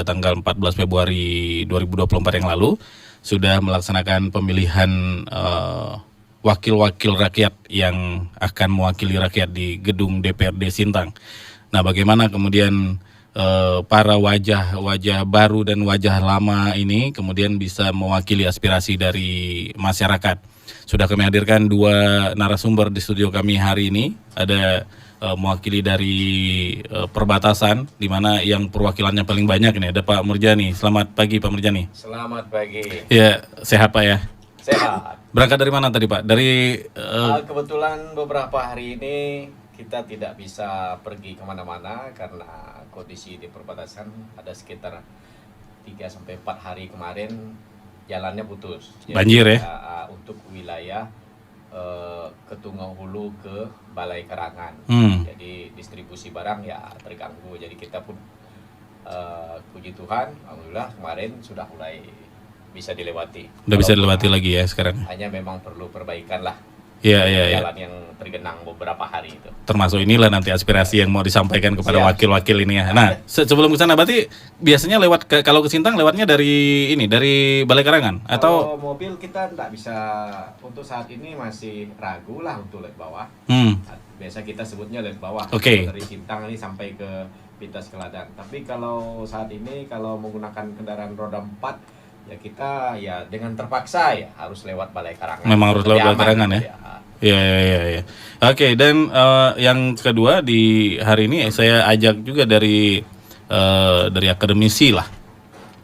tanggal 14 Februari 2024 yang lalu sudah melaksanakan pemilihan wakil-wakil rakyat yang akan mewakili rakyat di gedung DPRD Sintang. Nah, bagaimana kemudian para wajah-wajah baru dan wajah lama ini kemudian bisa mewakili aspirasi dari masyarakat. Sudah kami hadirkan 2 narasumber di studio kami hari ini. Ada mewakili dari perbatasan, di mana yang perwakilannya paling banyak ini ada Pak Murjani. Selamat pagi Pak Murjani. Selamat pagi. Ya, sehat Pak ya? Sehat. Berangkat dari mana tadi Pak? Dari kebetulan beberapa hari ini kita tidak bisa pergi kemana-mana karena kondisi di perbatasan ada sekitar 3-4 hari kemarin jalannya putus. Jadi banjir ya? Untuk wilayah Ketungau Hulu ke Balai Karangan. Jadi distribusi barang ya terganggu. Jadi kita pun puji Tuhan, alhamdulillah kemarin sudah mulai bisa dilewati. Udah bisa dilewati lagi ya sekarang. Hanya memang perlu perbaikan lah. Iya. Jalan yang tergenang beberapa hari itu. Termasuk inilah nanti aspirasi yang mau disampaikan kepada wakil-wakil ini ya. Nah, sebelum ke sana berarti biasanya lewat kalau ke Sintang lewatnya dari Balai Karangan atau kalau mobil kita tidak bisa untuk saat ini masih ragu lah untuk lewat bawah. Biasa kita sebutnya lewat bawah. Dari Sintang ini sampai ke Pintas Keladan. Tapi kalau saat ini kalau menggunakan kendaraan roda 4 ya kita ya dengan terpaksa ya harus lewat Balai Karangan. Memang harus lewat Balai Karangan ya. Iya. Oke, dan yang kedua di hari ini saya ajak juga dari akademisi lah.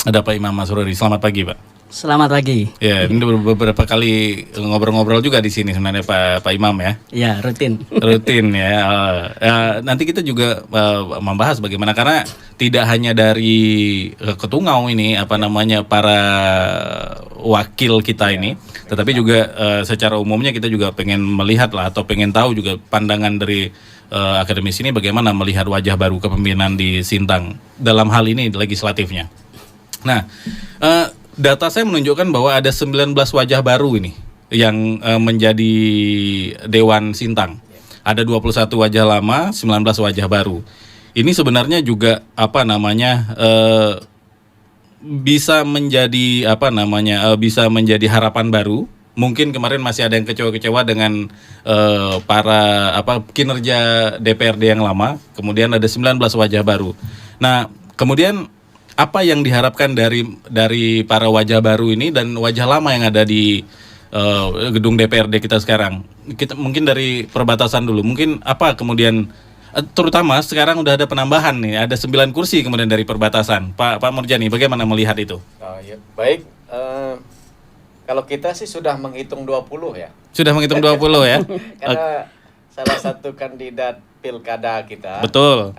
Ada Pak Imam Masruri. Selamat pagi, Pak. Selamat pagi. Ya, ini beberapa kali ngobrol-ngobrol juga di sini sebenarnya Pak Imam ya. Ya, rutin. Rutin ya. Nanti kita juga membahas bagaimana, karena tidak hanya dari Ketungau ini para wakil kita ini, tetapi juga secara umumnya kita juga pengen melihat lah atau pengen tahu juga pandangan dari akademis ini bagaimana melihat wajah baru kepemimpinan di Sintang dalam hal ini legislatifnya. Nah, data saya menunjukkan bahwa ada 19 wajah baru ini yang menjadi Dewan Sintang. Ada 21 wajah lama, 19 wajah baru. Ini sebenarnya juga bisa menjadi bisa menjadi harapan baru. Mungkin kemarin masih ada yang kecewa-kecewa dengan kinerja DPRD yang lama. Kemudian ada 19 wajah baru. Nah, kemudian apa yang diharapkan dari para wajah baru ini dan wajah lama yang ada di gedung DPRD kita sekarang? Kita mungkin dari perbatasan dulu. Mungkin apa kemudian terutama sekarang udah ada penambahan nih, ada 9 kursi kemudian dari perbatasan. Pak Murjani, bagaimana melihat itu? Ya, baik. Kalau kita sih sudah menghitung 20 ya. Sudah menghitung 20 ya? Karena salah satu kandidat pilkada kita. Betul.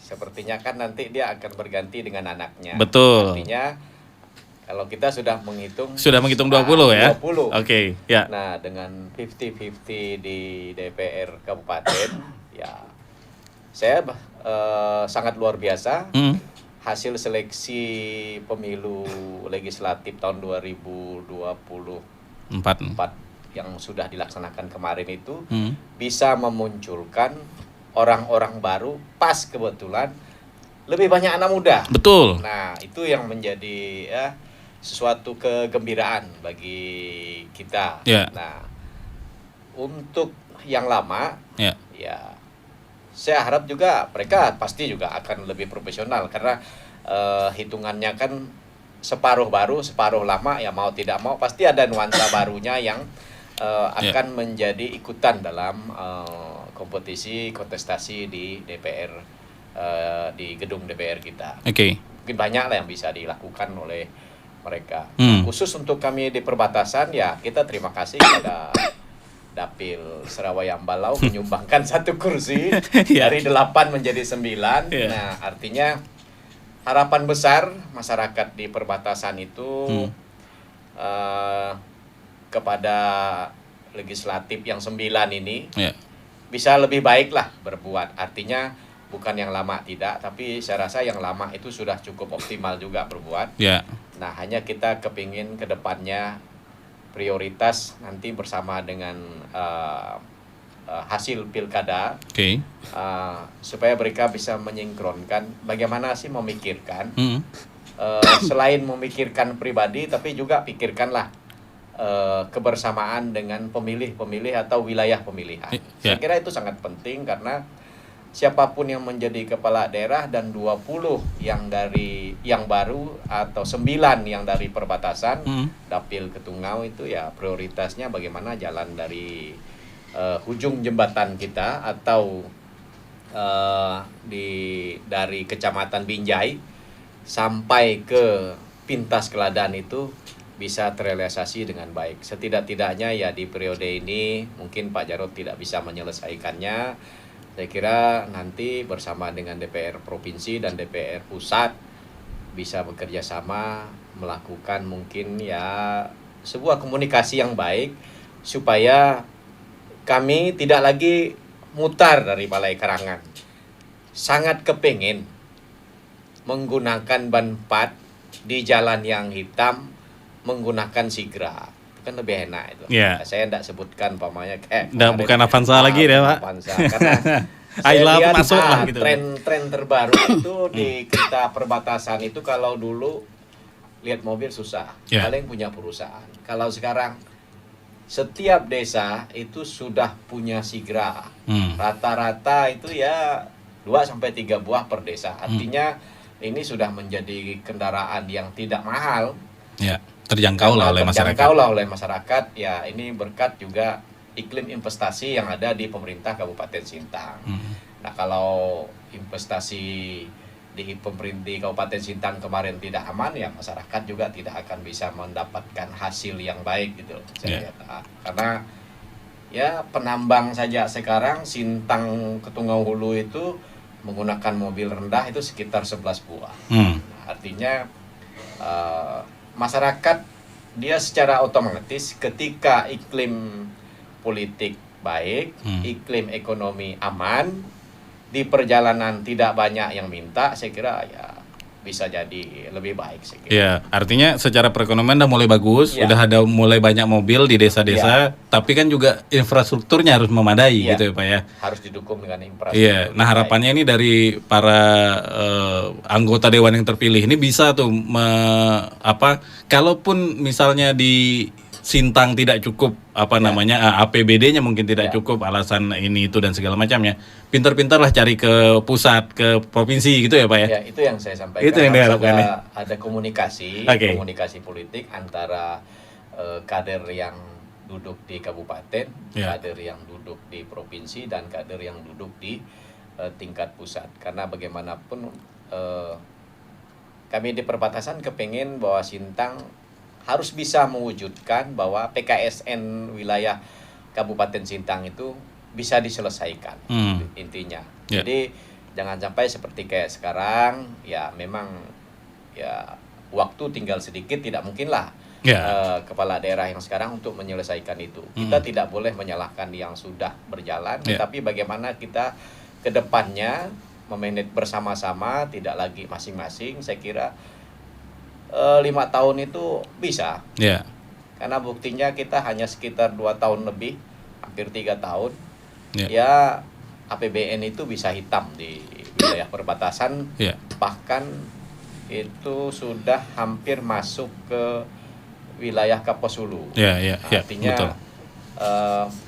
Sepertinya kan nanti dia akan berganti dengan anaknya. Betul. Artinya kalau kita sudah menghitung 20 ya. 20. Oke, ya. Nah, dengan 50-50 di DPR Kabupaten, ya saya sangat luar biasa. Hasil seleksi pemilu legislatif tahun 2024 yang sudah dilaksanakan kemarin itu bisa memunculkan orang-orang baru, pas kebetulan lebih banyak anak muda. Betul. Nah, itu yang menjadi sesuatu kegembiraan bagi kita. Nah, untuk yang lama, ya saya harap juga mereka pasti juga akan lebih profesional karena hitungannya kan separuh baru, separuh lama, ya mau tidak mau pasti ada nuansa barunya yang akan menjadi ikutan dalam kompetisi kontestasi di DPR, di gedung DPR kita. Mungkin banyak lah yang bisa dilakukan oleh mereka. Khusus untuk kami di perbatasan, ya kita terima kasih kepada Dapil Serawai Ambalau menyumbangkan 1 kursi dari 8 menjadi 9. Nah, artinya harapan besar masyarakat di perbatasan itu kepada legislatif yang 9 ini bisa lebih baik lah berbuat. Artinya bukan yang lama tidak, tapi saya rasa yang lama itu sudah cukup optimal juga berbuat. Nah, hanya kita kepingin ke depannya prioritas nanti bersama dengan hasil pilkada, supaya mereka bisa menyingkronkan bagaimana sih memikirkan, selain memikirkan pribadi, tapi juga pikirkanlah kebersamaan dengan pemilih-pemilih atau wilayah pemilihan. Saya kira itu sangat penting karena siapapun yang menjadi kepala daerah dan 20 yang baru atau 9 yang dari perbatasan dapil ke Tungau itu ya prioritasnya bagaimana jalan dari ujung jembatan kita atau dari Kecamatan Binjai sampai ke Pintas Keladan itu bisa terrealisasi dengan baik. Setidak-tidaknya ya di periode ini mungkin Pak Jarod tidak bisa menyelesaikannya. Saya kira nanti bersama dengan DPR Provinsi dan DPR Pusat bisa bekerja sama melakukan mungkin ya sebuah komunikasi yang baik supaya kami tidak lagi mutar dari Balai Karangan. Sangat kepingin menggunakan ban plat di jalan yang hitam menggunakan Sigra. Itu kan lebih enak itu. Saya tidak sebutkan pamannya kayak bukan Avanza lagi deh, Pak. Avanza. Karena saya lihat gitu. Tren terbaru itu di kita perbatasan itu kalau dulu lihat mobil susah. Paling punya perusahaan. Kalau sekarang setiap desa itu sudah punya Sigra. Rata-rata itu ya 2-3 buah per desa. Artinya ini sudah menjadi kendaraan yang tidak mahal. Terjangkau lah oleh masyarakat. Ya ini berkat juga iklim investasi yang ada di pemerintah Kabupaten Sintang. Nah kalau investasi di Kabupaten Sintang kemarin tidak aman, ya masyarakat juga tidak akan bisa mendapatkan hasil yang baik gitu. Saya lihat. Karena ya penambang saja sekarang Sintang ke Tungau Hulu itu menggunakan mobil rendah itu sekitar 11 buah. Nah, artinya masyarakat dia secara otomatis ketika iklim politik baik, iklim ekonomi aman, di perjalanan tidak banyak yang minta, saya kira ya bisa jadi lebih baik. Artinya secara perekonomian udah mulai bagus, udah ada mulai banyak mobil di desa-desa, tapi kan juga infrastrukturnya harus memadai gitu ya Pak ya. Harus didukung dengan infrastruktur. Nah harapannya ini dari para anggota dewan yang terpilih ini bisa tuh kalaupun misalnya di Sintang tidak cukup APBD-nya mungkin tidak cukup alasan ini itu dan segala macamnya. Pintar-pintarlah cari ke pusat, ke provinsi gitu ya Pak ya. Ya itu yang saya sampaikan. Itu yang ada komunikasi politik antara kader yang duduk di kabupaten, kader yang duduk di provinsi dan kader yang duduk di tingkat pusat. Karena bagaimanapun kami di perbatasan kepengen bahwa Sintang harus bisa mewujudkan bahwa PKSN wilayah Kabupaten Sintang itu bisa diselesaikan intinya. Jadi jangan sampai seperti kayak sekarang ya memang ya waktu tinggal sedikit, tidak mungkinlah kepala daerah yang sekarang untuk menyelesaikan itu. Kita tidak boleh menyalahkan yang sudah berjalan, tapi bagaimana kita ke depannya memanage bersama-sama, tidak lagi masing-masing. Saya kira 5 tahun itu bisa. Karena buktinya kita hanya sekitar 2 tahun lebih, hampir 3 tahun. Ya APBN itu bisa hitam di wilayah perbatasan. Bahkan itu sudah hampir masuk ke wilayah Kapuas Hulu. Artinya betul.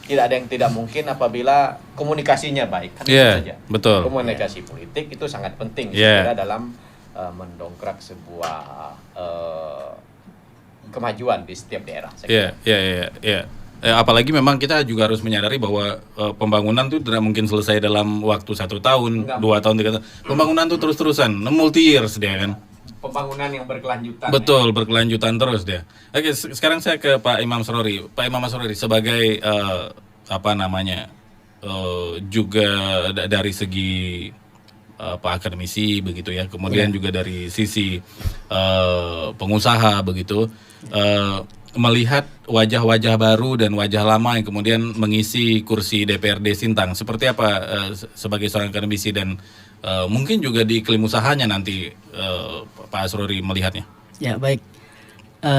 Tidak ada yang tidak mungkin apabila komunikasinya baik. Saja. Betul. Komunikasi politik itu sangat penting saya kira dalam mendongkrak sebuah kemajuan di setiap daerah. Apalagi memang kita juga harus menyadari bahwa pembangunan itu tidak mungkin selesai dalam waktu 1 tahun, 2 tahun, 3 tahun. Pembangunan itu terus-terusan, multi years dia kan. Pembangunan yang berkelanjutan. Betul, berkelanjutan terus dia. Oke, sekarang saya ke Pak Imam Asrori. Pak Imam Asrori sebagai juga dari segi akademisi begitu ya, kemudian juga dari sisi pengusaha begitu, melihat wajah-wajah baru dan wajah lama yang kemudian mengisi kursi DPRD Sintang, seperti apa sebagai seorang akademisi dan mungkin juga di iklim usahanya nanti Pak Asrori melihatnya? Ya baik,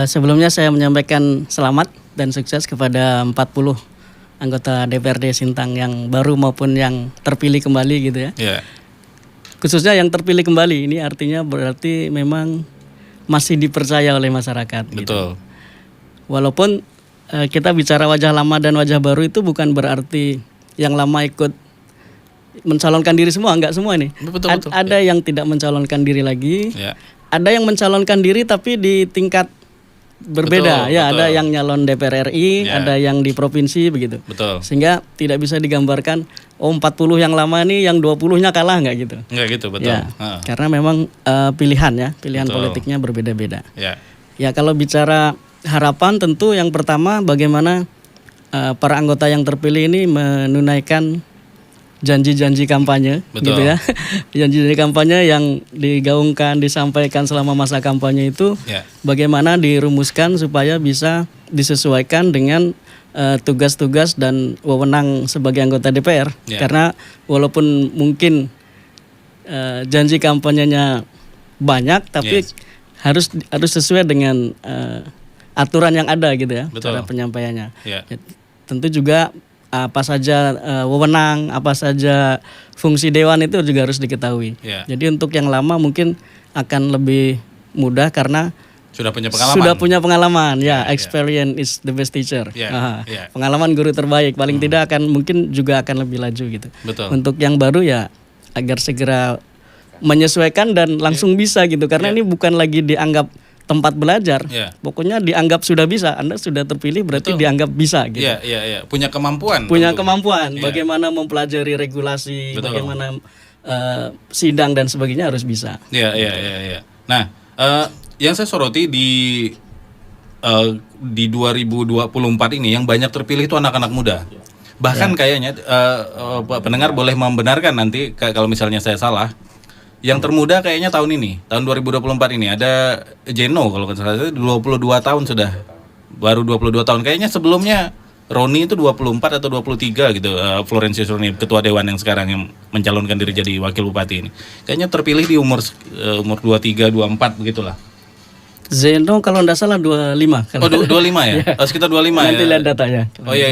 sebelumnya saya menyampaikan selamat dan sukses kepada 40 anggota DPRD Sintang yang baru maupun yang terpilih kembali gitu ya. Yeah. Khususnya yang terpilih kembali ini artinya berarti memang masih dipercaya oleh masyarakat. Betul. Gitu. Walaupun kita bicara wajah lama dan wajah baru itu bukan berarti yang lama ikut mencalonkan diri semua, enggak semua nih. Betul. Ada yang tidak mencalonkan diri lagi. Yeah. Ada yang mencalonkan diri tapi di tingkat berbeda. Betul. Ada yang nyalon DPR RI, ada yang di provinsi begitu. Betul. Sehingga tidak bisa digambarkan 40 yang lama nih yang 20-nya kalah enggak gitu. Enggak gitu, betul. Ya, karena memang pilihan betul. politiknya berbeda-beda. Ya. Ya kalau bicara harapan tentu yang pertama bagaimana para anggota yang terpilih ini menunaikan janji-janji kampanye. Betul. Gitu ya. Janji-janji kampanye yang digaungkan, disampaikan selama masa kampanye itu bagaimana dirumuskan supaya bisa disesuaikan dengan tugas-tugas dan wewenang sebagai anggota DPR. Karena walaupun mungkin janji kampanyenya banyak tapi harus sesuai dengan aturan yang ada gitu ya. Betul. Cara penyampaiannya. Ya, tentu juga apa saja wewenang, apa saja fungsi dewan itu juga harus diketahui. Jadi untuk yang lama mungkin akan lebih mudah karena sudah punya pengalaman. Experience is the best teacher. Pengalaman guru terbaik. Paling tidak mungkin juga akan lebih laju gitu. Betul. Untuk yang baru ya agar segera menyesuaikan dan langsung bisa gitu. Karena ini bukan lagi dianggap tempat belajar, pokoknya dianggap sudah bisa. Anda sudah terpilih berarti dianggap bisa gitu. Punya kemampuan. Bagaimana mempelajari regulasi, bagaimana sidang dan sebagainya harus bisa. Nah, yang saya soroti di 2024 ini yang banyak terpilih itu anak-anak muda. Bahkan kayaknya pendengar boleh membenarkan nanti kalau misalnya saya salah. Yang termuda kayaknya tahun 2024 ini ada Jeno kalau nggak salah 22 tahun sudah. Baru 22 tahun. Kayaknya sebelumnya Roni itu 24 atau 23 gitu. Florensius Roni, ketua dewan yang sekarang yang mencalonkan diri jadi wakil bupati ini. Kayaknya terpilih di umur 23, 24 begitulah. Zeno kalau nggak salah 25. 25 ya? Sekitar 25 ya? Nanti lihat datanya.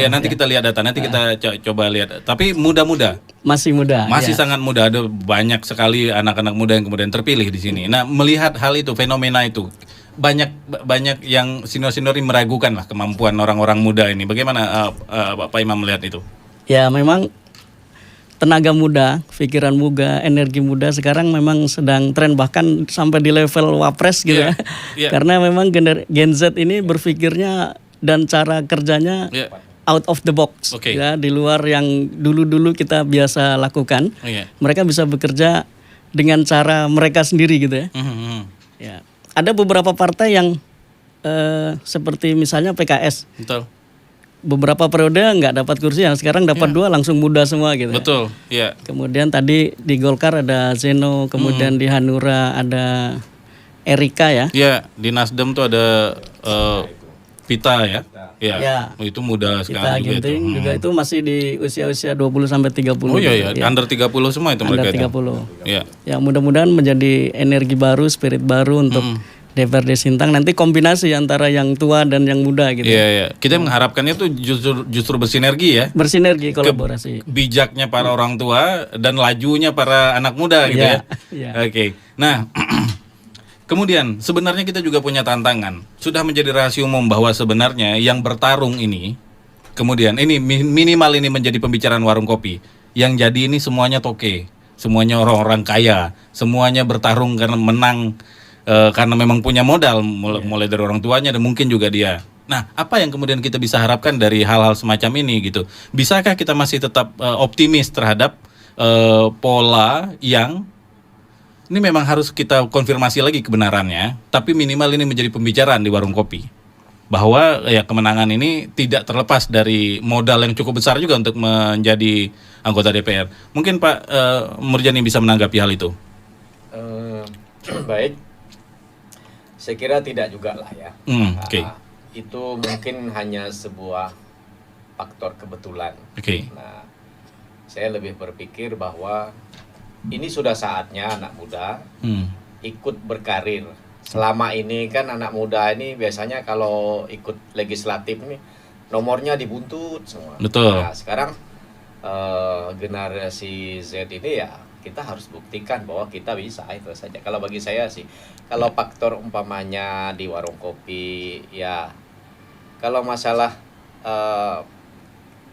Nanti kita lihat data, nanti kita coba lihat. Tapi muda-muda. Masih muda. Masih sangat muda, ada banyak sekali anak-anak muda yang kemudian terpilih di sini. Nah, melihat hal itu, fenomena itu, banyak yang senior-senior ini meragukan lah kemampuan orang-orang muda ini. Bagaimana Pak Imam melihat itu? Ya memang tenaga muda, pikiran muda, energi muda sekarang memang sedang tren bahkan sampai di level wapres gitu ya. Karena memang Gen Z ini berpikirnya dan cara kerjanya out of the box ya, di luar yang dulu-dulu kita biasa lakukan. Mereka bisa bekerja dengan cara mereka sendiri gitu ya. Ya. Ada beberapa partai yang seperti misalnya PKS. Betul. Beberapa periode nggak dapat kursi, yang sekarang dapat 2 langsung muda semua gitu. Betul, Kemudian tadi di Golkar ada Zeno, kemudian di Hanura ada Erika ya. Iya, di Nasdem tuh ada Pita ya. Itu muda sekali juga itu. Juga itu masih di usia-usia 20 sampai 30. Under 30 semua itu mereka. Under 30. Ya, mudah-mudahan menjadi energi baru, spirit baru untuk DPRD Sintang, nanti kombinasi antara yang tua dan yang muda gitu. Kita mengharapkannya tuh justru bersinergi ya. Bersinergi, kolaborasi. Bijaknya para orang tua dan lajunya para anak muda gitu ya. Oke. Nah, kemudian sebenarnya kita juga punya tantangan. Sudah menjadi rahasia umum bahwa sebenarnya yang bertarung ini, kemudian ini minimal ini menjadi pembicaraan warung kopi. Yang jadi ini semuanya toke, semuanya orang-orang kaya, semuanya bertarung karena menang. Karena memang punya modal mulai dari orang tuanya dan mungkin juga dia. Nah, apa yang kemudian kita bisa harapkan dari hal-hal semacam ini gitu? Bisakah kita masih tetap optimis terhadap pola yang ini memang harus kita konfirmasi lagi kebenarannya, tapi minimal ini menjadi pembicaraan di warung kopi. Bahwa ya kemenangan ini tidak terlepas dari modal yang cukup besar juga untuk menjadi anggota DPR. Mungkin Pak Murjani bisa menanggapi hal itu. Baik. Saya kira tidak juga lah ya. Itu mungkin hanya sebuah faktor kebetulan. Nah, saya lebih berpikir bahwa ini sudah saatnya anak muda ikut berkarir. Selama ini kan anak muda ini biasanya kalau ikut legislatif ini nomornya dibuntut semua. Betul. Nah, sekarang generasi Z ini ya kita harus buktikan bahwa kita bisa, itu saja. Kalau bagi saya sih, kalau faktor umpamanya di warung kopi, ya kalau masalah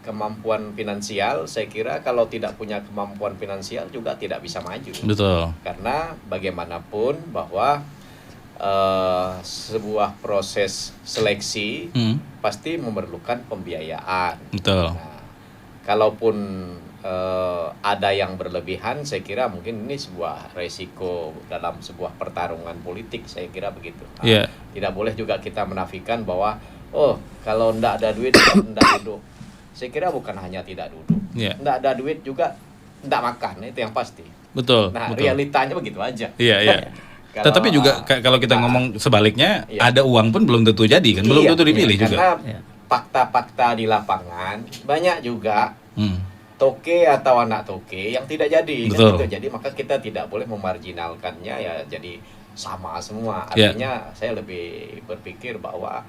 kemampuan finansial, saya kira kalau tidak punya kemampuan finansial juga tidak bisa maju. Betul. Karena bagaimanapun bahwa sebuah proses seleksi pasti memerlukan pembiayaan. Betul. Nah, kalaupun ada yang berlebihan, saya kira mungkin ini sebuah resiko dalam sebuah pertarungan politik, saya kira begitu. Nah, tidak boleh juga kita menafikan bahwa kalau ndak ada duit ndak duduk. Saya kira bukan hanya tidak duduk, ndak ada duit juga ndak makan, itu yang pasti. Betul. Nah, betul. realitanya begitu aja. Iya. Tetapi juga kalau kita ngomong sebaliknya, ada uang pun belum tentu jadi kan, belum tentu dipilih juga. Karena fakta-fakta di lapangan banyak juga toke atau anak toke yang tidak jadi. Kan gitu. Jadi maka kita tidak boleh memarginalkannya, ya jadi sama semua. Artinya saya lebih berpikir bahwa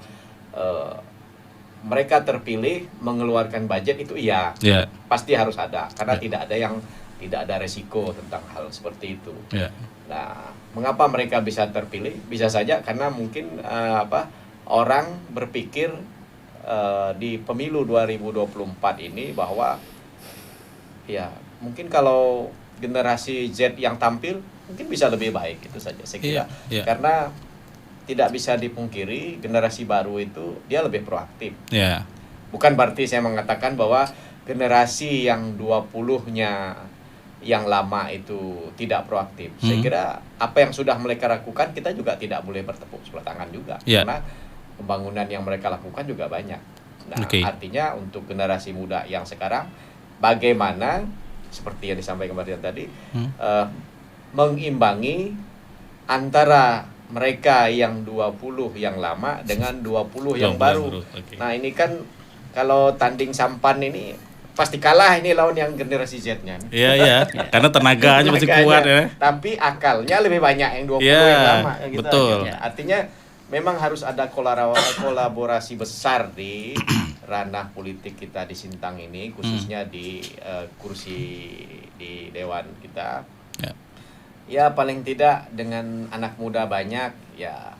mereka terpilih mengeluarkan budget itu pasti harus ada, karena tidak ada resiko tentang hal seperti itu. Nah, mengapa mereka bisa terpilih? Bisa saja karena mungkin orang berpikir di pemilu 2024 ini bahwa ya mungkin kalau generasi Z yang tampil mungkin bisa lebih baik, itu saja saya kira. Karena tidak bisa dipungkiri generasi baru itu dia lebih proaktif. Bukan berarti saya mengatakan bahwa generasi yang 20-nya yang lama itu tidak proaktif. Saya kira apa yang sudah mereka lakukan kita juga tidak boleh bertepuk sebelah tangan juga. Karena pembangunan yang mereka lakukan juga banyak. Nah, artinya untuk generasi muda yang sekarang bagaimana seperti yang disampaikan Mbak Dian tadi, mengimbangi antara mereka yang 20 yang lama dengan 20 yang baru. Nah, ini kan kalau tanding sampan ini pasti kalah ini lawan yang generasi Z-nya. Iya. Karena tenaganya masih kuat ya. Tapi akalnya lebih banyak yang 20 yang lama. Gitu. Betul. Artinya memang harus ada kolaborasi besar di ranah politik kita di Sintang ini, khususnya di kursi di Dewan kita. Ya paling tidak dengan anak muda banyak, ya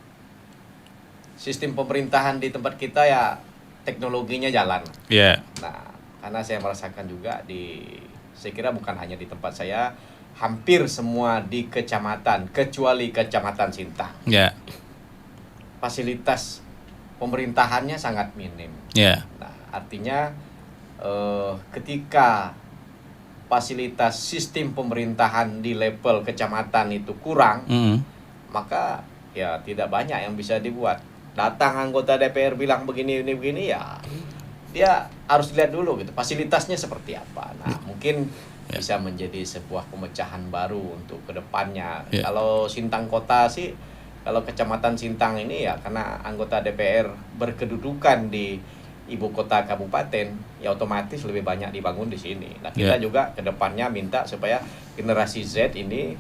sistem pemerintahan di tempat kita ya teknologinya jalan. Nah, karena saya merasakan juga saya kira bukan hanya di tempat saya, hampir semua di kecamatan kecuali kecamatan Sintang. Fasilitas pemerintahannya sangat minim. Nah, artinya ketika fasilitas sistem pemerintahan di level kecamatan itu kurang, maka ya tidak banyak yang bisa dibuat. Datang anggota DPR bilang begini, ya dia harus lihat dulu gitu fasilitasnya seperti apa. Nah, mungkin bisa menjadi sebuah pemecahan baru untuk kedepannya. Kalau Sintang Kota sih, kalau kecamatan Sintang ini ya karena anggota DPR berkedudukan di ibu kota kabupaten, ya otomatis lebih banyak dibangun di sini. Nah, kita juga kedepannya minta supaya generasi Z ini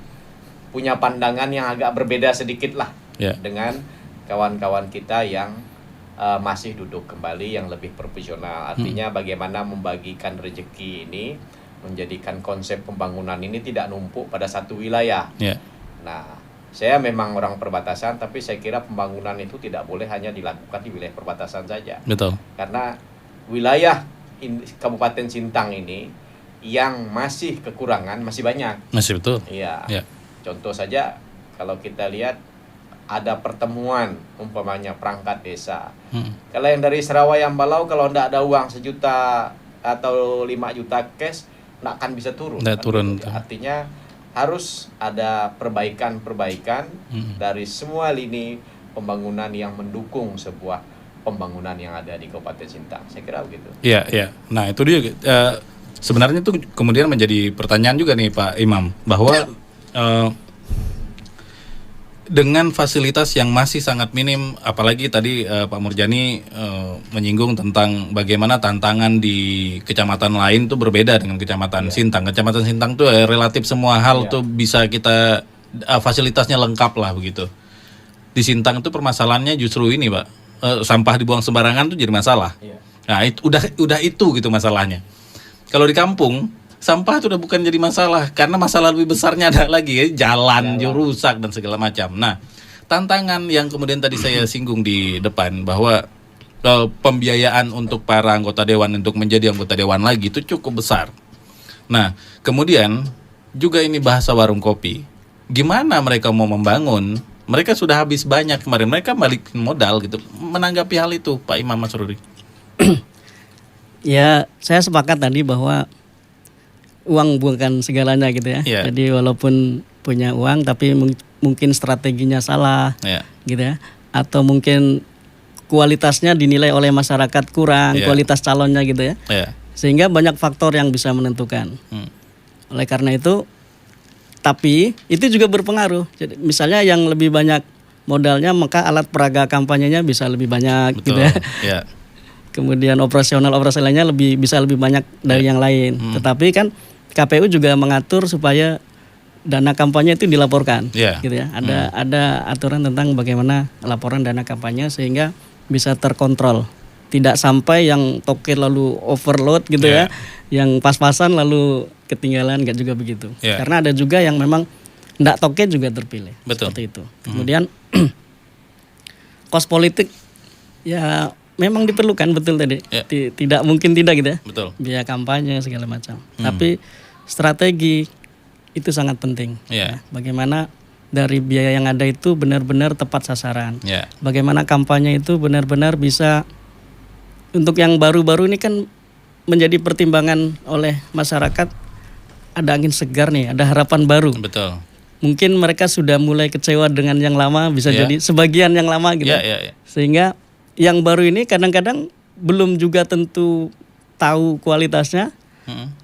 punya pandangan yang agak berbeda sedikit lah dengan kawan-kawan kita yang masih duduk kembali, yang lebih profesional. Artinya bagaimana membagikan rezeki ini, menjadikan konsep pembangunan ini tidak numpuk pada satu wilayah. Nah, saya memang orang perbatasan, tapi saya kira pembangunan itu tidak boleh hanya dilakukan di wilayah perbatasan saja. Betul. Karena wilayah Kabupaten Sintang ini yang masih kekurangan masih banyak. Masih betul. Iya. Contoh saja kalau kita lihat ada pertemuan umpamanya perangkat desa. Kalau yang dari Sarawak Ambalau kalau tidak ada uang 1 juta atau 5 juta cash tidak akan bisa turun. Artinya harus ada perbaikan-perbaikan dari semua lini pembangunan yang mendukung sebuah pembangunan yang ada di Kabupaten Sintang. Saya kira begitu. Iya. Nah, itu dia. Sebenarnya itu kemudian menjadi pertanyaan juga nih Pak Imam, bahwa dengan fasilitas yang masih sangat minim, apalagi tadi Pak Murjani menyinggung tentang bagaimana tantangan di kecamatan lain tuh berbeda dengan kecamatan Sintang. Kecamatan Sintang tuh relatif semua hal tuh bisa kita fasilitasnya lengkap lah begitu. Di Sintang tuh permasalahannya justru ini Pak, sampah dibuang sembarangan tuh jadi masalah. Nah, itu udah itu gitu masalahnya. Kalau di kampung sampah itu udah bukan jadi masalah, karena masalah lebih besarnya ada lagi ya, jalan rusak dan segala macam. Nah, tantangan yang kemudian tadi saya singgung di depan bahwa pembiayaan untuk para anggota dewan untuk menjadi anggota dewan lagi itu cukup besar. Nah, kemudian juga ini bahasa warung kopi. Gimana mereka mau membangun? Mereka sudah habis banyak kemarin, mereka balikin modal gitu. Menanggapi hal itu, Pak Imam Masruri. Ya, saya sepakat tadi bahwa uang bukan segalanya gitu ya. Yeah. Jadi walaupun punya uang tapi mungkin strateginya salah, gitu ya. Atau mungkin kualitasnya dinilai oleh masyarakat kurang, kualitas calonnya gitu ya. Sehingga banyak faktor yang bisa menentukan. Oleh karena itu, tapi itu juga berpengaruh. Jadi misalnya yang lebih banyak modalnya, maka alat peraga kampanyenya bisa lebih banyak. Betul. Gitu ya. Kemudian operasionalnya bisa lebih banyak dari yang lain. Tetapi kan KPU juga mengatur supaya dana kampanye itu dilaporkan, gitu ya. Ada aturan tentang bagaimana laporan dana kampanye sehingga bisa terkontrol. Tidak sampai yang toke lalu overload gitu ya, yang pas-pasan lalu ketinggalan, nggak juga begitu. Karena ada juga yang memang nggak toke juga terpilih. Betul. Seperti itu. Kemudian kos politik ya memang diperlukan, betul tadi. Tidak mungkin tidak gitu ya. Betul. Biaya kampanye segala macam. Tapi strategi itu sangat penting. Ya. Bagaimana dari biaya yang ada itu benar-benar tepat sasaran. Bagaimana kampanye itu benar-benar bisa, untuk yang baru-baru ini kan menjadi pertimbangan oleh masyarakat, ada angin segar nih, ada harapan baru. Betul. Mungkin mereka sudah mulai kecewa dengan yang lama, bisa jadi sebagian yang lama gitu. Sehingga yang baru ini kadang-kadang belum juga tentu tahu kualitasnya,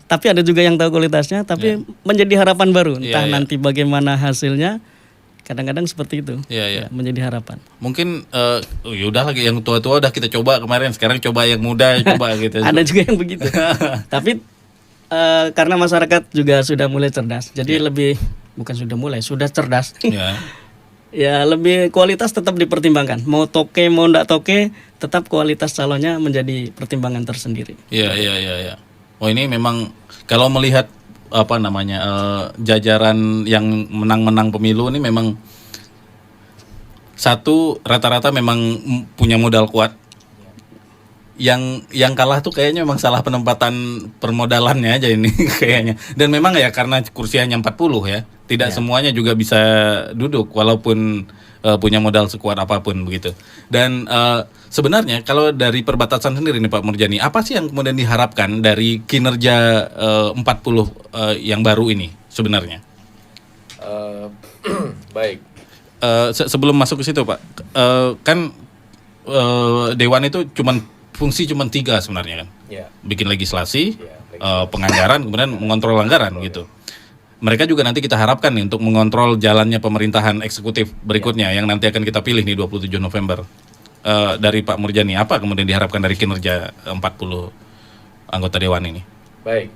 tapi ada juga yang tahu kualitasnya, tapi menjadi harapan baru. Entah nanti bagaimana hasilnya, kadang-kadang seperti itu. Menjadi harapan. Mungkin yaudah lagi yang tua-tua udah kita coba kemarin, sekarang coba yang muda coba gitu. Ada juga yang begitu. Tapi karena masyarakat juga sudah mulai cerdas, jadi sudah cerdas. Ya lebih kualitas tetap dipertimbangkan. Mau toke mau ndak toke, tetap kualitas calonnya menjadi pertimbangan tersendiri. Iya. Oh ini memang kalau melihat jajaran yang menang pemilu ini memang satu rata-rata memang punya modal kuat. Yang kalah tuh kayaknya memang salah penempatan permodalannya aja ini kayaknya. Dan memang ya karena kursi hanya 40 ya. Tidak semuanya juga bisa duduk walaupun punya modal sekuat apapun begitu. Dan sebenarnya kalau dari perbatasan sendiri nih Pak Murjani, apa sih yang kemudian diharapkan dari kinerja 40 yang baru ini sebenarnya? Baik. Sebelum masuk ke situ Pak, kan Dewan itu fungsi cuma 3 sebenarnya kan. Bikin legislasi, penganggaran, kemudian mengontrol anggaran gitu. Mereka juga nanti kita harapkan nih untuk mengontrol jalannya pemerintahan eksekutif berikutnya yang nanti akan kita pilih nih 27 November. Dari Pak Murjani, apa kemudian diharapkan dari kinerja 40 anggota Dewan ini? Baik,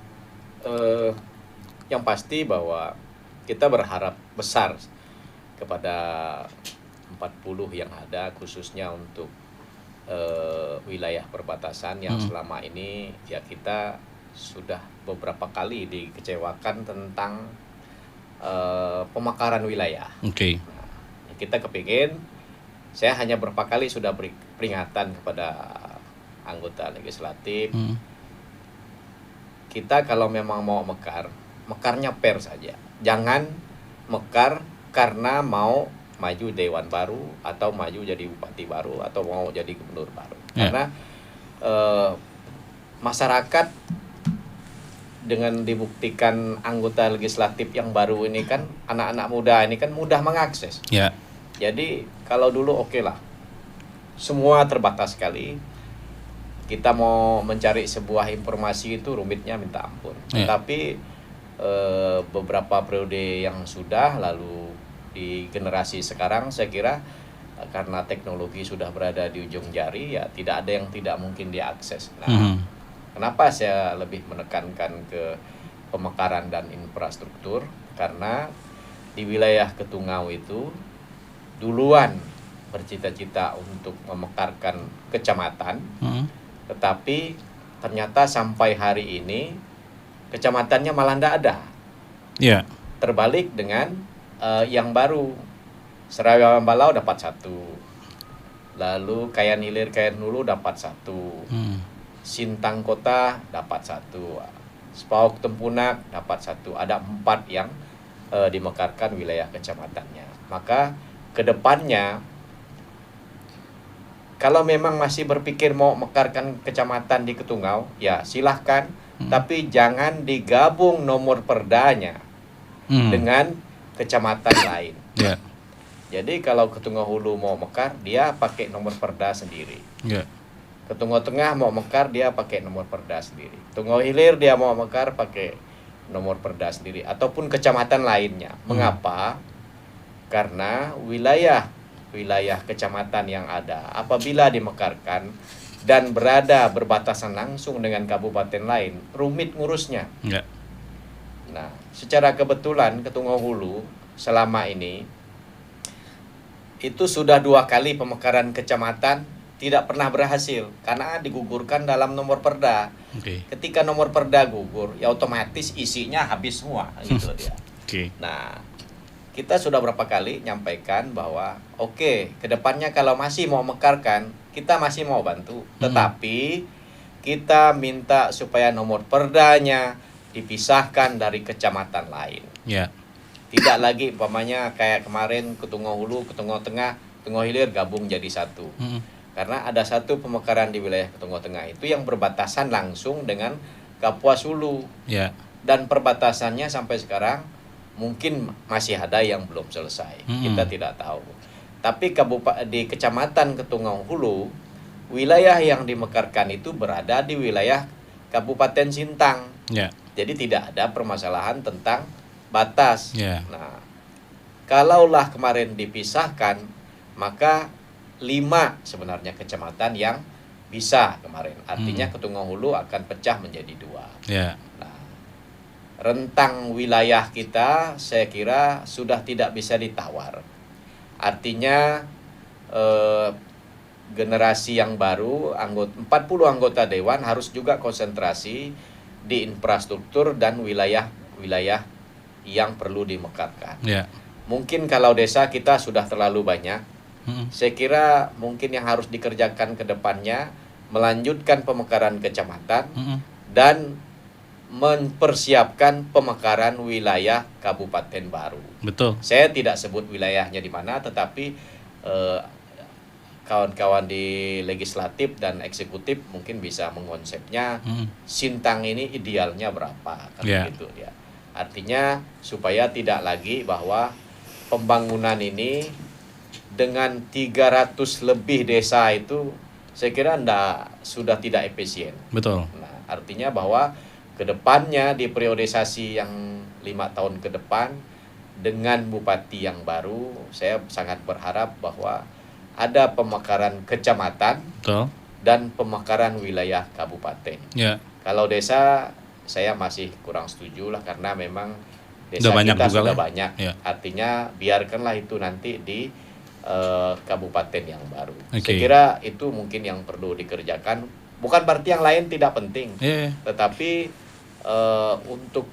yang pasti bahwa kita berharap besar kepada 40 yang ada, khususnya untuk wilayah perbatasan yang selama ini ya kita sudah beberapa kali dikecewakan tentang pemekaran wilayah. Nah, kita kepingin, saya hanya beberapa kali sudah beri peringatan kepada anggota legislatif. Kita kalau memang mau mekarnya fair saja. Jangan mekar karena mau maju dewan baru atau maju jadi bupati baru atau mau jadi gubernur baru. Karena masyarakat dengan dibuktikan anggota legislatif yang baru ini kan, anak-anak muda ini kan mudah mengakses. Jadi kalau dulu oke lah, semua terbatas sekali. Kita mau mencari sebuah informasi itu rumitnya minta ampun. Tapi beberapa periode yang sudah lalu di generasi sekarang, saya kira karena teknologi sudah berada di ujung jari, ya tidak ada yang tidak mungkin diakses. Nah, kenapa saya lebih menekankan ke pemekaran dan infrastruktur? Karena di wilayah Ketungau itu duluan bercita-cita untuk memekarkan kecamatan, Tetapi ternyata sampai hari ini kecamatannya malah tidak ada. Yeah. Terbalik dengan yang baru. Serawai Ambalau dapat 1. Lalu Kayan Hilir, Kayan Hulu dapat 1. Sintang Kota dapat 1. Sepauk Tempunak dapat 1. Ada 4 yang dimekarkan wilayah kecamatannya. Maka kedepannya kalau memang masih berpikir mau mekarkan kecamatan di Ketungau, ya silahkan. Tapi jangan digabung nomor perdanya dengan kecamatan lain. Yeah. Jadi kalau Ketungau Hulu mau mekar, dia pakai nomor perda sendiri. Yeah. Ketungau Tengah mau mekar, dia pakai nomor perda sendiri. Ketungau Hilir dia mau mekar pakai nomor perda sendiri. Ataupun kecamatan lainnya. Mengapa? Karena wilayah kecamatan yang ada apabila dimekarkan dan berada berbatasan langsung dengan kabupaten lain, rumit ngurusnya. Yeah. Nah, secara kebetulan Ketungau Hulu selama ini itu sudah 2 kali pemekaran kecamatan tidak pernah berhasil karena digugurkan dalam nomor perda. Okay. Ketika nomor perda gugur, ya otomatis isinya habis semua gitu dia. Okay. Nah, kita sudah berapa kali nyampaikan bahwa kedepannya kalau masih mau mekarkan, kita masih mau bantu. Tetapi kita minta supaya nomor perdanya dipisahkan dari kecamatan lain. Yeah. Tidak lagi umpamanya kayak kemarin Ketungau Hulu, Ketungau Tengah, Ketungau Hilir gabung jadi 1. Karena ada 1 pemekaran di wilayah Ketungau Tengah itu yang berbatasan langsung dengan Kapuas Hulu. Yeah. Dan perbatasannya sampai sekarang mungkin masih ada yang belum selesai. Kita tidak tahu. Tapi di Kecamatan Ketungau Hulu, wilayah yang dimekarkan itu berada di wilayah Kabupaten Sintang. Yeah. Jadi tidak ada permasalahan tentang batas. Yeah. Nah, kalaulah kemarin dipisahkan, maka 5 sebenarnya kecamatan yang bisa kemarin. Artinya Ketungau Hulu akan pecah menjadi 2. Yeah. Nah, rentang wilayah kita saya kira sudah tidak bisa ditawar. Artinya generasi yang baru, 40 anggota dewan harus juga konsentrasi di infrastruktur dan wilayah-wilayah yang perlu dimekarkan. Yeah. Mungkin kalau desa kita sudah terlalu banyak, saya kira mungkin yang harus dikerjakan ke depannya melanjutkan pemekaran kecamatan dan mempersiapkan pemekaran wilayah kabupaten baru. Betul. Saya tidak sebut wilayahnya di mana, tetapi kawan-kawan di legislatif dan eksekutif mungkin bisa mengonsepnya. Sintang ini idealnya berapa, kan gitu dia. Artinya supaya tidak lagi bahwa pembangunan ini dengan 300 lebih desa itu saya kira sudah tidak efisien. Betul. Nah, artinya bahwa kedepannya di periodisasi yang 5 tahun ke depan dengan bupati yang baru, saya sangat berharap bahwa ada pemekaran kecamatan. Betul. Dan pemekaran wilayah kabupaten. Yeah. Kalau desa saya masih kurang setuju lah karena memang desa banyak kita juga sudah lah. banyak. Yeah. Artinya biarkanlah itu nanti di kabupaten yang baru. Okay. Saya kira itu mungkin yang perlu dikerjakan. Bukan berarti yang lain tidak penting. Yeah. Tetapi untuk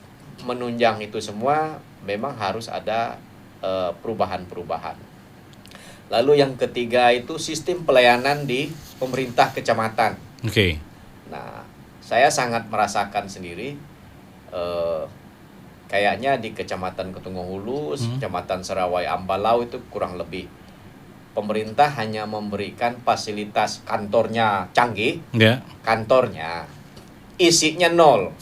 menunjang itu semua memang harus ada perubahan-perubahan. Lalu yang ketiga itu sistem pelayanan di pemerintah kecamatan. Oke. Nah, saya sangat merasakan sendiri kayaknya di Kecamatan Ketungau Hulu, Kecamatan Serawai Ambalau itu kurang lebih pemerintah hanya memberikan fasilitas kantornya canggih, kantornya isinya 0.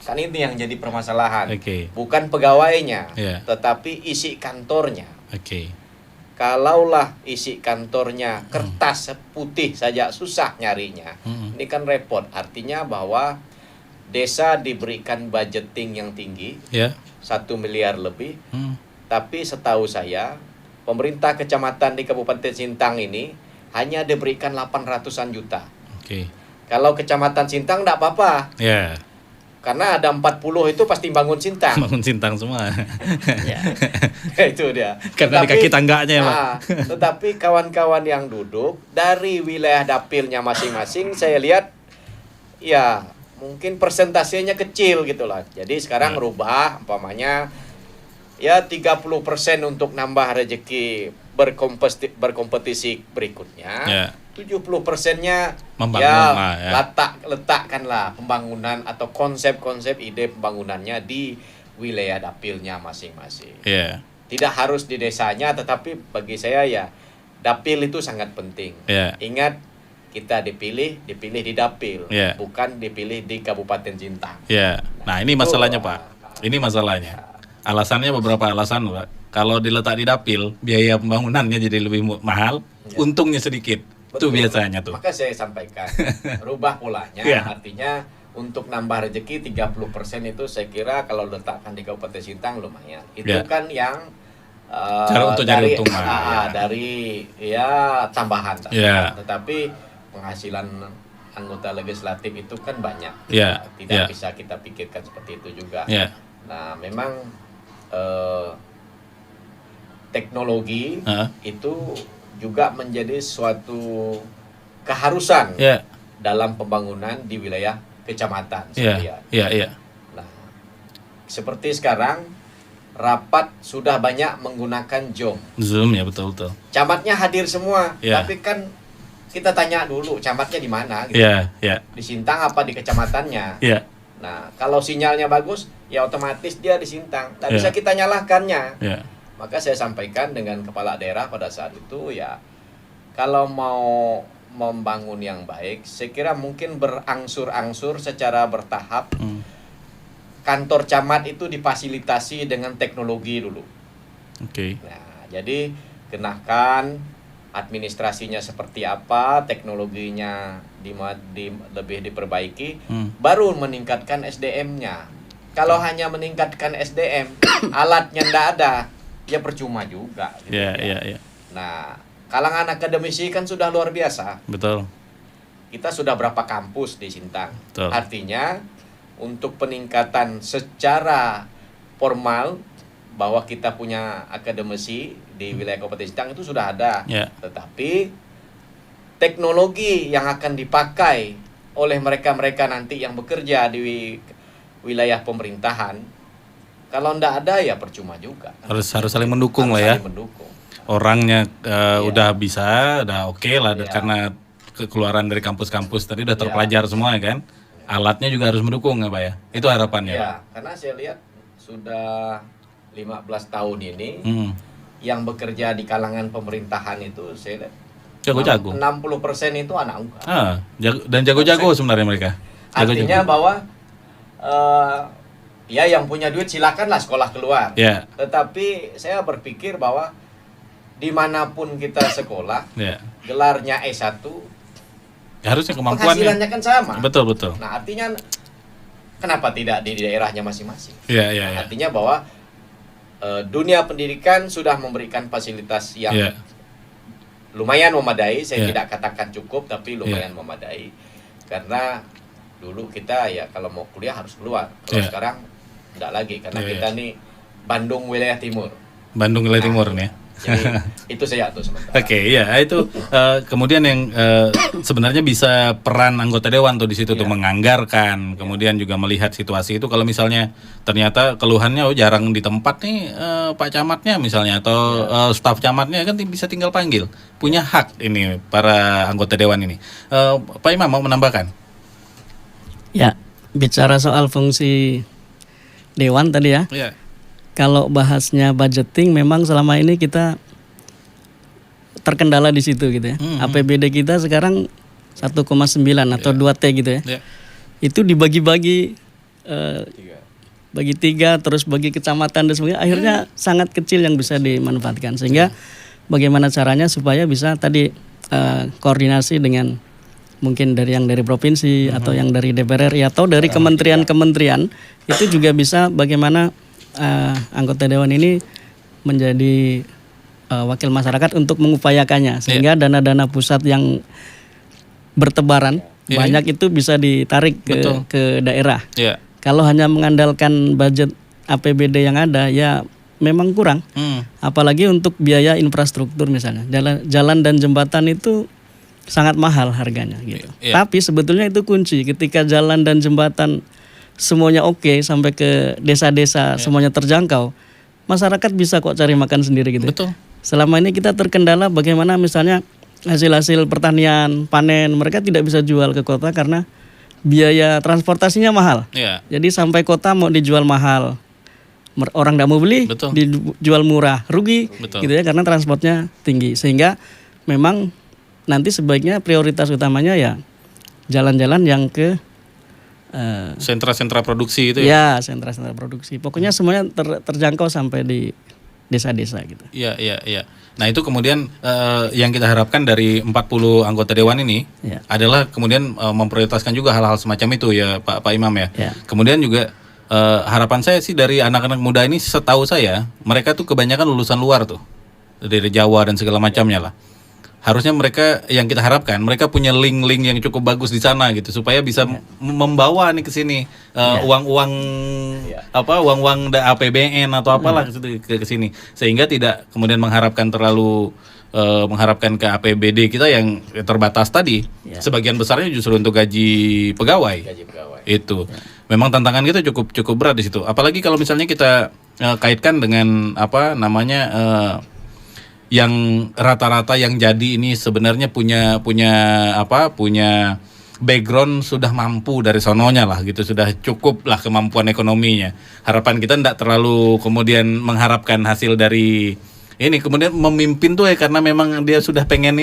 Kan itu yang jadi permasalahan. Bukan pegawainya, tetapi isi kantornya. Kalaulah isi kantornya kertas putih saja susah nyarinya, ini kan repot. Artinya bahwa desa diberikan budgeting yang tinggi, 1 miliar lebih, tapi setahu saya pemerintah kecamatan di Kabupaten Sintang ini hanya diberikan 800-an juta. Kalau Kecamatan Sintang enggak apa-apa. Karena ada 40 itu pasti bangun Sintang. Bangun Sintang semua. Itu dia. Karena di kaki tangganya, Pak. Tetapi kawan-kawan yang duduk dari wilayah dapilnya masing-masing, saya lihat ya mungkin persentasenya kecil gitu lah. Jadi sekarang rubah umpamanya ya 30% untuk nambah rezeki berkompetisi berikutnya. 70%-nya letakkanlah pembangunan atau konsep-konsep ide pembangunannya di wilayah dapilnya masing-masing. Tidak harus di desanya, tetapi bagi saya ya dapil itu sangat penting. Ingat, kita dipilih di dapil, bukan dipilih di Kabupaten Sintang. Nah ini masalahnya Pak. Ini masalahnya. Alasannya beberapa alasan Pak. Kalau diletak di dapil, biaya pembangunannya jadi lebih mahal, untungnya sedikit. Itu biasanya tuh. Maka saya sampaikan, rubah polanya, artinya untuk nambah rezeki 30% itu saya kira kalau letakkan di Kabupaten Sintang lumayan. Itu kan yang cara untuk cari untung dari tambahan. Tetapi penghasilan anggota legislatif itu kan banyak. Tidak bisa kita pikirkan seperti itu juga. Nah, memang teknologi itu juga menjadi suatu keharusan dalam pembangunan di wilayah kecamatan. Nah, seperti sekarang rapat sudah banyak menggunakan Zoom ya, betul. Camatnya hadir semua, tapi kan kita tanya dulu camatnya di mana gitu. Di Sintang apa di kecamatannya. Nah, kalau sinyalnya bagus ya otomatis dia di Sintang. Tak bisa kita nyalahkannya. Maka saya sampaikan dengan kepala daerah pada saat itu ya, kalau mau membangun yang baik, saya kira mungkin berangsur-angsur secara bertahap. Kantor camat itu difasilitasi dengan teknologi dulu. Nah, jadi kenakan administrasinya seperti apa, teknologinya lebih diperbaiki, baru meningkatkan SDM-nya. Kalau hanya meningkatkan SDM, alatnya ndak ada, ya percuma juga. Gitu Nah, kalangan akademisi kan sudah luar biasa. Betul. Kita sudah berapa kampus di Sintang. Artinya untuk peningkatan secara formal bahwa kita punya akademisi di wilayah Kabupaten Sintang itu sudah ada. Tetapi teknologi yang akan dipakai oleh mereka-mereka nanti yang bekerja di wilayah pemerintahan, kalau ndak ada ya percuma juga. Harus saling mendukung lah ya. Orangnya udah bisa, udah oke lah karena keluaran dari kampus-kampus tadi udah terpelajar semua kan. Alatnya juga harus mendukung ya Pak ya. Itu harapannya. Karena saya lihat sudah 15 tahun ini yang bekerja di kalangan pemerintahan itu saya lihat jago-jago. 60% itu anak muda. Dan jago-jago sebenarnya mereka. Artinya bahwa yang punya duit silakanlah sekolah keluar. Tetapi saya berpikir bahwa dimanapun kita sekolah, gelarnya S1, harusnya kemampuannya penghasilannya kan sama. Betul. Nah, artinya kenapa tidak di daerahnya masing-masing? Artinya bahwa dunia pendidikan sudah memberikan fasilitas yang lumayan memadai. Saya tidak katakan cukup, tapi lumayan memadai. Karena dulu kita ya kalau mau kuliah harus keluar. Kalau sekarang tidak lagi karena kita nih Bandung wilayah timur. Timur nih. Jadi itu saya tuh sementara. Itu kemudian yang sebenarnya bisa peran anggota dewan tuh di situ tuh menganggarkan, kemudian juga melihat situasi itu. Kalau misalnya ternyata keluhannya jarang di tempat nih Pak Camatnya misalnya atau staf camatnya kan bisa tinggal panggil. Punya hak ini para anggota dewan ini. Pak Imam mau menambahkan? Ya, bicara soal fungsi dewan tadi ya. Kalau bahasnya budgeting, memang selama ini kita terkendala di situ gitu ya. APBD kita sekarang 1,9 atau 2T gitu ya. Itu dibagi-bagi bagi 3, terus bagi kecamatan dan sebagainya. Akhirnya sangat kecil yang bisa dimanfaatkan. Sehingga bagaimana caranya supaya bisa tadi koordinasi dengan mungkin dari provinsi atau yang dari DPR RI atau dari kementerian-kementerian, itu juga bisa bagaimana anggota dewan ini menjadi wakil masyarakat untuk mengupayakannya sehingga dana-dana pusat yang bertebaran banyak itu bisa ditarik ke daerah. Kalau hanya mengandalkan budget APBD yang ada ya memang kurang. Apalagi untuk biaya infrastruktur misalnya. Jalan dan jembatan itu sangat mahal harganya gitu. Tapi sebetulnya itu kunci, ketika jalan dan jembatan semuanya oke sampai ke desa-desa semuanya terjangkau, masyarakat bisa kok cari makan sendiri gitu. Betul. Selama ini kita terkendala bagaimana misalnya hasil-hasil pertanian, panen, mereka tidak bisa jual ke kota karena biaya transportasinya mahal. Jadi sampai kota mau dijual mahal, orang tidak mau beli, dijual murah, rugi, gitu ya, karena transportnya tinggi. Sehingga memang nanti sebaiknya prioritas utamanya ya jalan-jalan yang ke sentra-sentra produksi itu ya. Ya, sentra-sentra produksi. Pokoknya semuanya terjangkau sampai di desa-desa gitu. Iya. Nah itu kemudian yang kita harapkan dari 40 anggota dewan ini adalah kemudian memprioritaskan juga hal-hal semacam itu ya Pak Imam ya. Kemudian juga harapan saya sih dari anak-anak muda ini, setahu saya mereka tuh kebanyakan lulusan luar tuh, dari Jawa dan segala macamnya lah. Harusnya mereka, yang kita harapkan mereka punya link-link yang cukup bagus di sana gitu, supaya bisa membawa nih ke sini uang-uang uang-uang APBN atau apalah ke sini, sehingga tidak kemudian mengharapkan mengharapkan ke APBD kita yang terbatas tadi. Sebagian besarnya justru untuk gaji pegawai. Itu memang tantangan kita cukup berat di situ. Apalagi kalau misalnya kita kaitkan dengan yang rata-rata yang jadi ini sebenarnya punya background, sudah mampu dari sononya lah gitu, sudah cukup lah kemampuan ekonominya. Harapan kita tidak terlalu kemudian mengharapkan hasil dari ini, kemudian memimpin tuh karena memang dia sudah pengen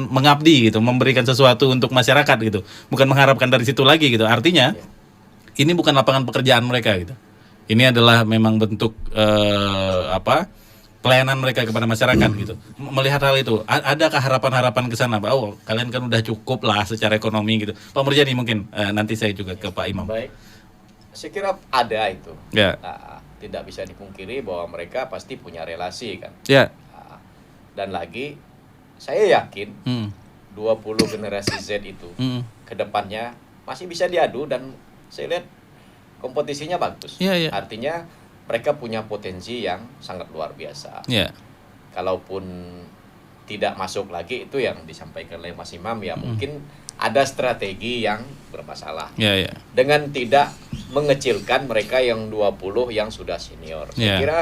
mengabdi gitu, memberikan sesuatu untuk masyarakat gitu, bukan mengharapkan dari situ lagi gitu. Artinya ini bukan lapangan pekerjaan mereka gitu. Ini adalah memang bentuk pelayanan mereka kepada masyarakat gitu. Melihat hal itu, adakah harapan-harapan ke sana? Oh, kalian kan udah cukup lah secara ekonomi gitu. Pak Murjani mungkin nanti saya juga ke Pak Imam. Baik, saya kira ada itu. Tidak bisa dipungkiri bahwa mereka pasti punya relasi kan. Dan lagi, saya yakin 20 generasi Z itu ke depannya masih bisa diadu, dan saya lihat kompetisinya bagus. Artinya mereka punya potensi yang sangat luar biasa. Kalaupun tidak masuk lagi, itu yang disampaikan oleh Mas Imam ya, mungkin ada strategi yang bermasalah. Dengan tidak mengecilkan mereka yang 20 yang sudah senior. Saya kira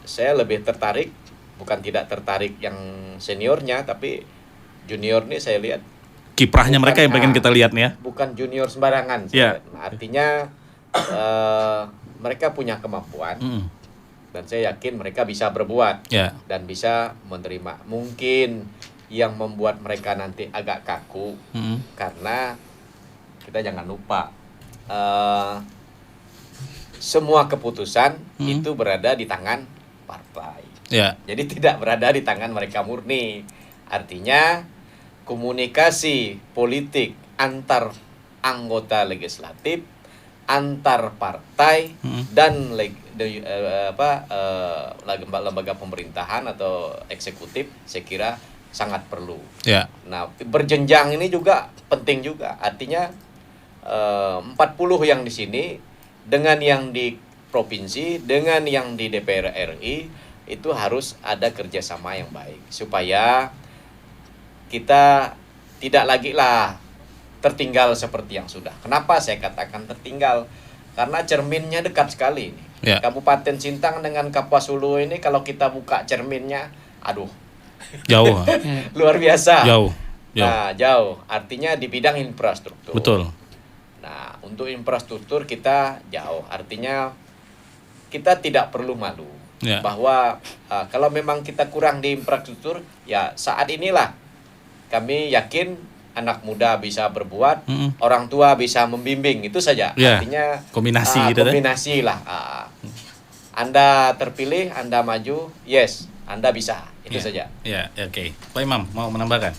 saya lebih tertarik, bukan tidak tertarik yang seniornya, tapi junior nih saya lihat kiprahnya mereka yang pengen kita lihat nih ya. Bukan junior sembarangan. Artinya mereka punya kemampuan, dan saya yakin mereka bisa berbuat dan bisa menerima. Mungkin yang membuat mereka nanti agak kaku karena kita jangan lupa semua keputusan itu berada di tangan partai. Jadi tidak berada di tangan mereka murni. Artinya komunikasi politik antar anggota legislatif, antar partai dan lembaga pemerintahan atau eksekutif, saya kira sangat perlu. Nah, berjenjang ini juga penting juga. Artinya 40 yang di sini dengan yang di provinsi, dengan yang di DPR RI, itu harus ada kerjasama yang baik supaya kita tidak lagi lah tertinggal seperti yang sudah. Kenapa saya katakan tertinggal? Karena cerminnya dekat sekali ini. Kabupaten Sintang dengan Kapuas Hulu ini kalau kita buka cerminnya, aduh, jauh. Luar biasa. Jauh. Nah, jauh. Artinya di bidang infrastruktur. Betul. Nah, untuk infrastruktur kita jauh. Artinya kita tidak perlu malu bahwa kalau memang kita kurang di infrastruktur, ya saat inilah kami yakin anak muda bisa berbuat, orang tua bisa membimbing, itu saja. Artinya kombinasi lah. Anda terpilih, Anda maju, yes, Anda bisa, itu saja. Oke. Pak Imam mau menambahkan?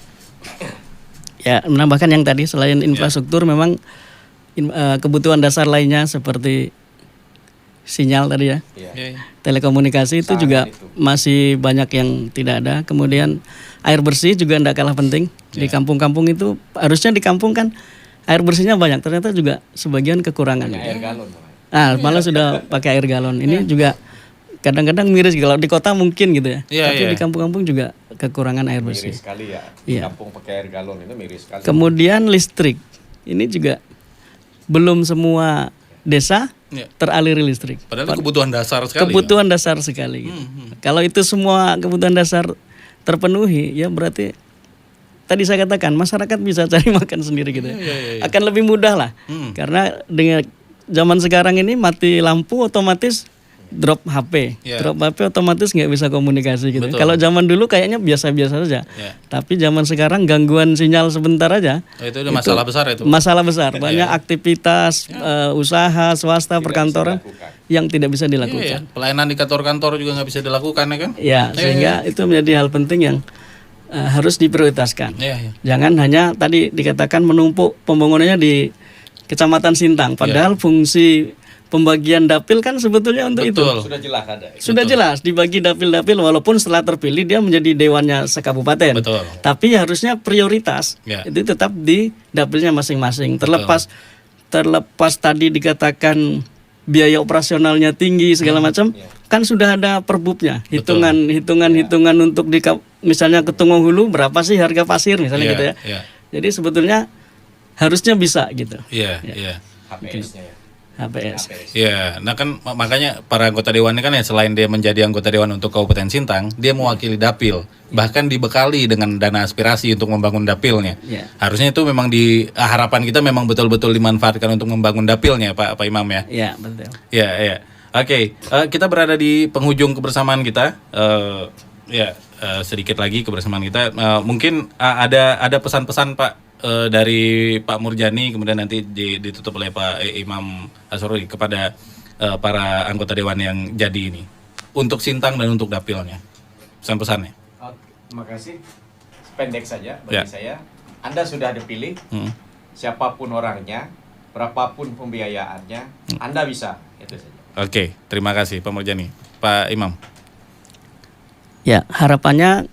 Menambahkan yang tadi, selain infrastruktur memang kebutuhan dasar lainnya seperti sinyal tadi ya. Telekomunikasi itu juga masih banyak yang tidak ada. Kemudian air bersih juga tidak kalah penting. Di kampung-kampung itu harusnya di kampung kan air bersihnya banyak, ternyata juga sebagian kekurangan. Air galon. Malah sudah pakai air galon. Ini juga kadang-kadang miris kalau di kota mungkin gitu ya. Yeah, tapi di kampung-kampung juga kekurangan air bersih. Miris sekali ya. Di kampung pakai air galon itu miris sekali. Kemudian listrik. Ini juga belum semua desa teraliri listrik. Padahal kebutuhan dasar sekali. Kebutuhan dasar sekali. Gitu. Kalau itu semua kebutuhan dasar terpenuhi, ya berarti tadi saya katakan masyarakat bisa cari makan sendiri gitu. Akan lebih mudah lah. Karena dengan zaman sekarang ini mati lampu otomatis drop HP. Drop HP otomatis nggak bisa komunikasi gitu. Kalau zaman dulu kayaknya biasa-biasa saja. Tapi zaman sekarang gangguan sinyal sebentar aja. Itu udah masalah besar itu. Masalah besar. Banyak aktivitas usaha swasta perkantoran yang tidak bisa dilakukan. Pelayanan di kantor-kantor juga nggak bisa dilakukan ya kan? Ya, sehingga itu menjadi hal penting yang harus diprioritaskan. Jangan hanya tadi dikatakan menumpuk pembangunannya di Kecamatan Sintang. Padahal fungsi pembagian dapil kan sebetulnya untuk itu. Sudah jelas ada. Sudah jelas dibagi dapil-dapil walaupun setelah terpilih dia menjadi dewannya sekabupaten. Tapi harusnya prioritas itu tetap di dapilnya masing-masing. Terlepas tadi dikatakan biaya operasionalnya tinggi segala macam, kan sudah ada perbubnya. Hitungan untuk misalnya Ketungo Hulu berapa sih harga pasir misalnya gitu ya. Jadi sebetulnya harusnya bisa gitu. HPS-nya ya. HPS. Ya, nah kan makanya para anggota dewan ini kan ya selain dia menjadi anggota dewan untuk Kabupaten Sintang, dia mewakili dapil, bahkan dibekali dengan dana aspirasi untuk membangun dapilnya. Harusnya itu memang harapan kita memang betul-betul dimanfaatkan untuk membangun dapilnya, Pak Imam ya. Iya, betul. Ya. Oke, kita berada di penghujung kebersamaan kita. Sedikit lagi kebersamaan kita. Mungkin ada pesan-pesan Pak dari Pak Murjani, kemudian nanti ditutup oleh Pak Imam Asrori kepada para anggota dewan yang jadi ini untuk Sintang dan untuk dapilnya, pesan-pesannya. Terima kasih. Pendek saja bagi saya. Anda sudah dipilih, siapapun orangnya, berapapun pembiayaannya, Anda bisa. Itu saja. Oke, terima kasih Pak Murjani. Pak Imam. Ya, harapannya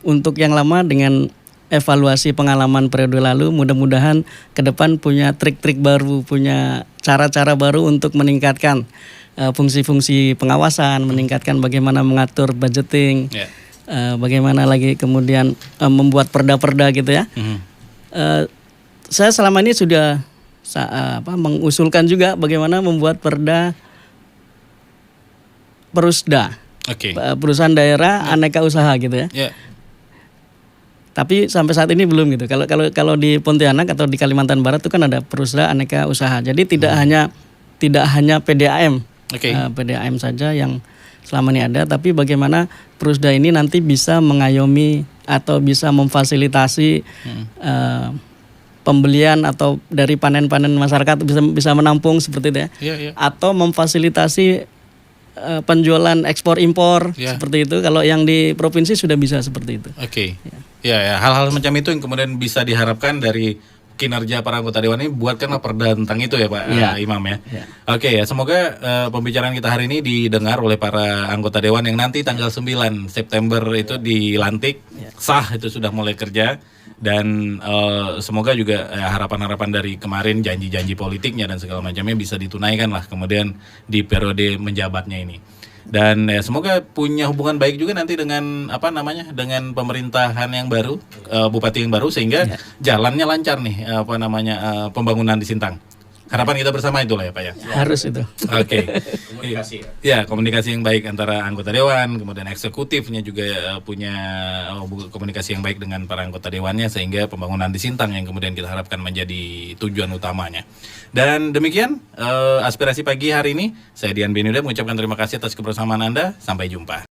untuk yang lama dengan evaluasi pengalaman periode lalu, mudah-mudahan ke depan punya trik-trik baru, punya cara-cara baru untuk meningkatkan fungsi-fungsi pengawasan, meningkatkan bagaimana mengatur budgeting, bagaimana lagi kemudian membuat perda-perda gitu ya. Saya selama ini sudah mengusulkan juga bagaimana membuat perda Perusda, perusahaan daerah aneka usaha gitu ya. Tapi sampai saat ini belum gitu. Kalau di Pontianak atau di Kalimantan Barat itu kan ada Perusda aneka usaha. Jadi tidak hanya PDAM, PDAM saja yang selama ini ada, tapi bagaimana Perusda ini nanti bisa mengayomi atau bisa memfasilitasi pembelian atau dari panen-panen masyarakat bisa menampung seperti itu ya. Atau memfasilitasi penjualan ekspor impor seperti itu. Kalau yang di provinsi sudah bisa seperti itu. Ya, hal-hal semacam itu yang kemudian bisa diharapkan dari kinerja para anggota dewan ini, buatkanlah perda tentang itu ya Pak Imam ya. Semoga pembicaraan kita hari ini didengar oleh para anggota dewan yang nanti tanggal 9 September itu dilantik, sah itu sudah mulai kerja, dan semoga juga harapan-harapan dari kemarin, janji-janji politiknya dan segala macamnya bisa ditunaikan lah kemudian di periode menjabatnya ini. Dan semoga punya hubungan baik juga nanti dengan dengan pemerintahan yang baru, bupati yang baru, sehingga jalannya lancar nih pembangunan di Sintang. Harapan kita bersama itulah ya Pak ya. Harus itu. Komunikasi. Komunikasi yang baik antara anggota dewan, kemudian eksekutifnya juga punya komunikasi yang baik dengan para anggota dewannya, sehingga pembangunan di Sintang yang kemudian kita harapkan menjadi tujuan utamanya. Dan demikian aspirasi pagi hari ini. Saya Dian Benuda mengucapkan terima kasih atas kebersamaan Anda. Sampai jumpa.